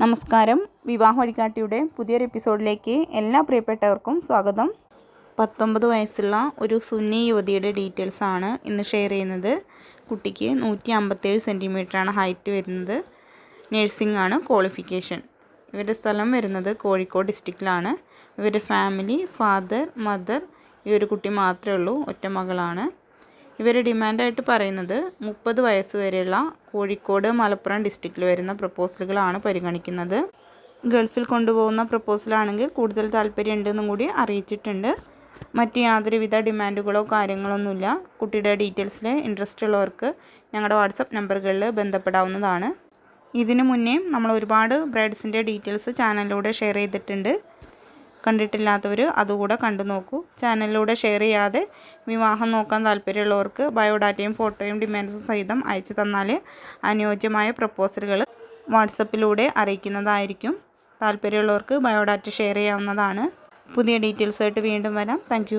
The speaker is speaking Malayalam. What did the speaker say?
നമസ്കാരം. വിവാഹ വഴികാട്ടിയുടെ പുതിയൊരു എപ്പിസോഡിലേക്ക് എല്ലാ പ്രിയപ്പെട്ടവർക്കും സ്വാഗതം. 19 വയസ്സുള്ള ഒരു സുന്നി യുവതിയുടെ ഡീറ്റെയിൽസ് ആണ് ഇന്ന് ഷെയർ ചെയ്യുന്നത്. കുട്ടിക്ക് 157 സെൻറ്റിമീറ്ററാണ് ഹൈറ്റ് വരുന്നത്. നഴ്സിംഗ് ആണ് ക്വാളിഫിക്കേഷൻ. ഇവരുടെ സ്ഥലം വരുന്നത് കോഴിക്കോട് ഡിസ്ട്രിക്റ്റിലാണ്. ഇവരുടെ ഫാമിലി ഫാദർ മദർ ഈ ഒരു കുട്ടി മാത്രമേ ഉള്ളൂ. ഒറ്റ മകളാണ്. ഇവർ ഡിമാൻഡായിട്ട് പറയുന്നത് 30 വയസ്സ് വരെയുള്ള കോഴിക്കോട് മലപ്പുറം ഡിസ്ട്രിക്റ്റിൽ വരുന്ന പ്രപ്പോസലുകളാണ് പരിഗണിക്കുന്നത്. ഗൾഫിൽ കൊണ്ടുപോകുന്ന പ്രപ്പോസലാണെങ്കിൽ കൂടുതൽ താല്പര്യമുണ്ടെന്നും കൂടി അറിയിച്ചിട്ടുണ്ട്. മറ്റ് യാതൊരുവിധ ഡിമാൻഡുകളോ കാര്യങ്ങളൊന്നുമില്ല. കുട്ടിയുടെ ഡീറ്റെയിൽസിൽ ഇൻട്രസ്റ്റ് ഉള്ളവർക്ക് ഞങ്ങളുടെ വാട്സപ്പ് നമ്പറുകളിൽ ബന്ധപ്പെടാവുന്നതാണ്. ഇതിനു മുന്നേ നമ്മൾ ഒരുപാട് ബ്രൈഡ്സിൻ്റെ ഡീറ്റെയിൽസ് ചാനലിലൂടെ ഷെയർ ചെയ്തിട്ടുണ്ട്. കണ്ടിട്ടില്ലാത്തവർ അതുകൂടെ കണ്ടു നോക്കൂ. ചാനലിലൂടെ ഷെയർ ചെയ്യാതെ വിവാഹം നോക്കാൻ താല്പര്യമുള്ളവർക്ക് ബയോഡാറ്റയും ഫോട്ടോയും ഡിമാൻഡ്സും സഹിതം അയച്ചു തന്നാൽ അനുയോജ്യമായ പ്രപ്പോസലുകൾ വാട്സപ്പിലൂടെ അറിയിക്കുന്നതായിരിക്കും. താല്പര്യമുള്ളവർക്ക് ബയോഡാറ്റ ഷെയർ ചെയ്യാവുന്നതാണ്. പുതിയ ഡീറ്റെയിൽസായിട്ട് വീണ്ടും വരാം. താങ്ക്